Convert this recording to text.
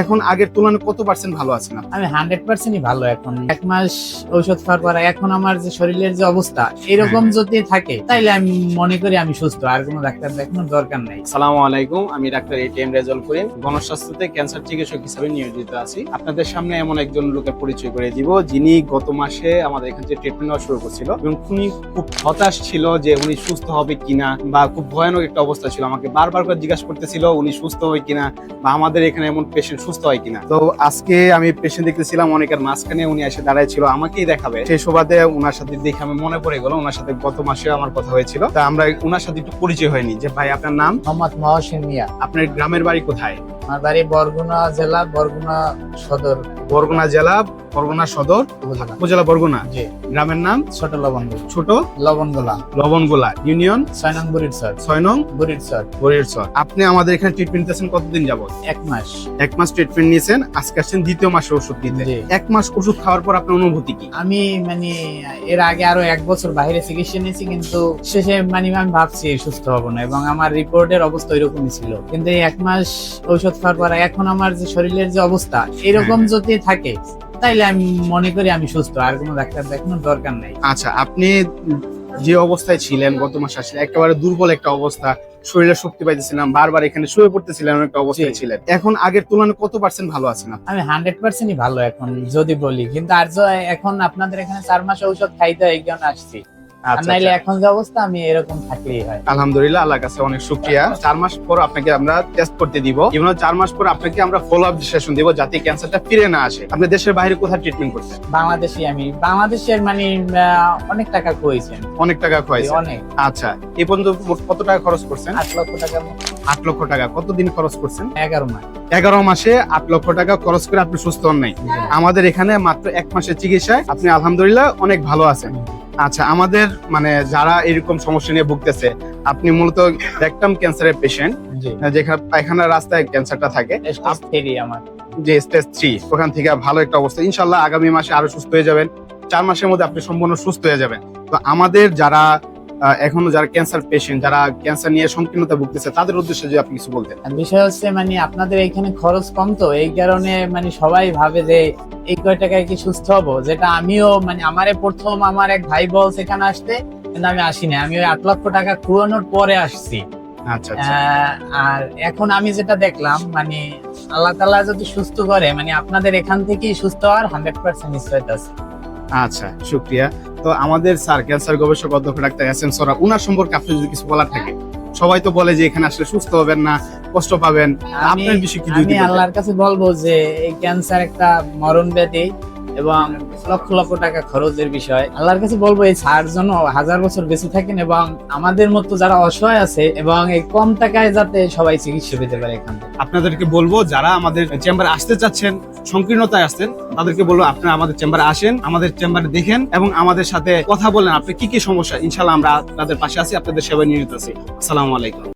এখন আগের তুলনায় কত পার্সেন্ট ভালো আছেন আপনি? আমি 100%ই ভালো এখন। 1 মাস ঔষধ খাওয়ার পর এখন আমার যে শরীরের যে অবস্থা এরকম যদি থাকে তাইলে আমি মনে করি আমি সুস্থ, আর কোনো ডাক্তার দেখানোর দরকার নাই। আসসালামু আলাইকুম, আমি doctor ATM Rezaul Karim, গণস্বাস্থ্যতে cancer চিকিৎসক হিসেবে নিয়োজিত আছি। আপনাদের সামনে এমন একজন লোকের পরিচয় করে দিব যিনি গত মাসে আমাদের এখান থেকে ট্রিটমেন্ট নেওয়া শুরু করছিল এবং উনি খুব হতাশ ছিল যে উনি সুস্থ হবে কিনা, বা খুব ভয়ানক একটা অবস্থা ছিল। আমাকে বারবার করে জিজ্ঞাসা করতেছিল উনি সুস্থ হয় কিনা, বা আমাদের এখানে এমন পেশেন্ট সুস্থ হয় কিনা। তো আজকে আমি পেশেন্ট দেখতেছিলাম অনেকের মাঝখানে, উনি এসে দাঁড়ায় ছিল আমাকেই দেখাবে। সেই সুবাদে ওনার সাথে দেখে আমি মনে পড়ে গেল ওনার সাথে গত মাসে আমার কথা হয়েছিল। তা আমরা ওনার সাথে একটু পরিচয় হয়নি। যে ভাই আপনার নাম? মোহাম্মদ মহসিন মিয়া। আপনার গ্রামের বাড়ি কোথায়? আমার বাড়ি বরগুনা জেলা, বরগুনা সদর। বরগুনা জেলা, বরগুনা সদর উপজেলা বরগুনা। জি। গ্রামের নাম? ছোট লবণগোলা। ছোট লবণগোলা। লবণগোলা ইউনিয়ন 6 নং বুড়িরচর। 6 নং বুড়িরচর। বরিরচর। আপনি আমাদের এখানে ট্রিটমেন্ট নিতেছেন কতদিন যাবত? 1 মাস। 1 মাস ট্রিটমেন্ট নিয়েছেন, আজকে আসছেন দ্বিতীয় মাসে ওষুধ নিতে। জি। 1 মাস ওষুধ খাওয়ার পর আপনার অনুভূতি কি? আমি এর আগে আরো 1 বছর বাইরে চিকিৎসা নিয়েছি, কিন্তু শেষে আমি ভাবছি সুস্থ হব না, এবং আমার রিপোর্টের অবস্থা ওইরকমই ছিল। কিন্তু এই 1 মাস ঔষধ খাওয়ার পর এখন আমার যে শরীরের যে অবস্থা এরকম যদি থাকে তাইলে আমি মনে করি আমি সুস্থ, আর কোনো ডাক্তার দেখানোর দরকার নাই। আচ্ছা, আপনি যে অবস্থায় ছিলেন গত মাসে আসলে একেবারে দুর্বল একটা অবস্থা, শরীরে শক্তি পাইতেছিলাম, বারবার এখানে শুয়ে পড়তেছিলেন, একটা অবস্থায় ছিলেন। এখন আগের তুলনায় কত পার্সেন্ট ভালো আছেন আপনি? আমি 100%ই ভালো এখন যদি বলি, কিন্তু আর এখন আপনাদের এখানে 4 মাস ঔষধ খাইতে হয় এই কারণে আসছি। আর নাইলে এখন যে অবস্থা আমি এরকম থাকলেই হয়। আলহামদুলিল্লাহ, আল্লাহর কাছে অনেক শুকরিয়া। 4 মাস পর আপনাকে আমরা টেস্ট করতে দিব, এবং 4 মাস পর আপনাকে আমরা ফলো আপ সেশন দিব যাতে ক্যান্সারটা ফিরে না আসে। আপনি দেশের বাইরে কোথায় ট্রিটমেন্ট করছেন? আমি বাংলাদেশের অনেক টাকা খুঁজেছেন। অনেক টাকা খরচ? অনেক। আচ্ছা, এই পর্যন্ত কত টাকা খরচ করছেন? 8 লক্ষ টাকা। 8 লক্ষ টাকা। কতদিন খরচ করছেন? 11 মাস। 11 মাসে 8 লক্ষ টাকা খরচ করে আপনি সুস্থ হন নাই। আমাদের এখানে মাত্র 1 মাসের চিকিৎসায় আপনি আলহামদুলিল্লাহ অনেক ভালো আছেন। আচ্ছা, আমাদের মানে যারা এরকম সমস্যা নিয়ে ভুগতেছে, আপনি মূলত রেকটাম ক্যান্সারের পেশেন্ট, যেখানে পায়খানার রাস্তায় ক্যান্সারটা থাকে, আমার যে স্টেজ 3, ওখান থেকে ভালো একটা অবস্থা। ইনশাল্লাহ আগামী মাসে আরো সুস্থ হয়ে যাবেন। 4 মাসের মধ্যে আপনি সম্পূর্ণ সুস্থ হয়ে যাবেন। তো আমাদের যারা এখনো যারা ক্যান্সার পেশেন্ট, যারা ক্যান্সার নিয়ে সংকীর্ণতা ভুগতেছে, তাদের উদ্দেশ্যে যদি আপনি কিছু বলতেন। বিষয় হচ্ছে আপনাদের এখানে খরচ কম, তো এই কারণে সবাই ভাবে যে এই কয় টাকায় কি সুস্থ হবো, যেটা আমিও আমারে প্রথম আমার এক ভাই বলছে এখানে আসতে, কিন্তু আমি আসিনি। আমি ওই 8 লক্ষ টাকা খুয়ানোর পরে আসছি। আচ্ছা। আর এখন আমি যেটা দেখলাম আল্লাহ তাআলা যদি সুস্থ করে আপনাদের এখান থেকেই সুস্থ হওয়ার 100% নিশ্চয়তা আছে। আচ্ছা, শুকরিয়া। তো আমাদের স্যার ক্যান্সার গবেষক অধ্যক্ষ ডাক্তার এস এম সোহরাব, উনার সম্পর্কে আপনি যদি কিছু বলার থাকে। সবাই তো বলে যে এখানে আসলে সুস্থ হবেন না, কষ্ট পাবেন, আপনার বিষয়ে কি? আমি আল্লাহর কাছে বলবো যে এই ক্যান্সার একটা মরণ ব্যাধি এবং লক্ষ লক্ষ টাকা খরচের বিষয়। আল্লাহর কাছে বলবো এই স্যার যেন 1000 বছর বেঁচে থাকেন, এবং আমাদের মতো যারা অসহায় আছে এবং এই কম টাকায় যাতে সবাই চিকিৎসা পেতে পারে এখান থেকে। আপনাদেরকে বলবো যারা আমাদের চেম্বারে আসতে চাচ্ছেন, সংকীর্ণতায় আসছেন, তাদেরকে বলবো আপনারা আমাদের চেম্বারে আসেন, আমাদের চেম্বারে দেখেন এবং আমাদের সাথে কথা বলেন। আপনি কি কি সমস্যা, ইনশাআল্লাহ আমরা আপনাদের পাশে আছি, আপনাদের সেবায় নিয়োজিত আছি। আসসালামু আলাইকুম।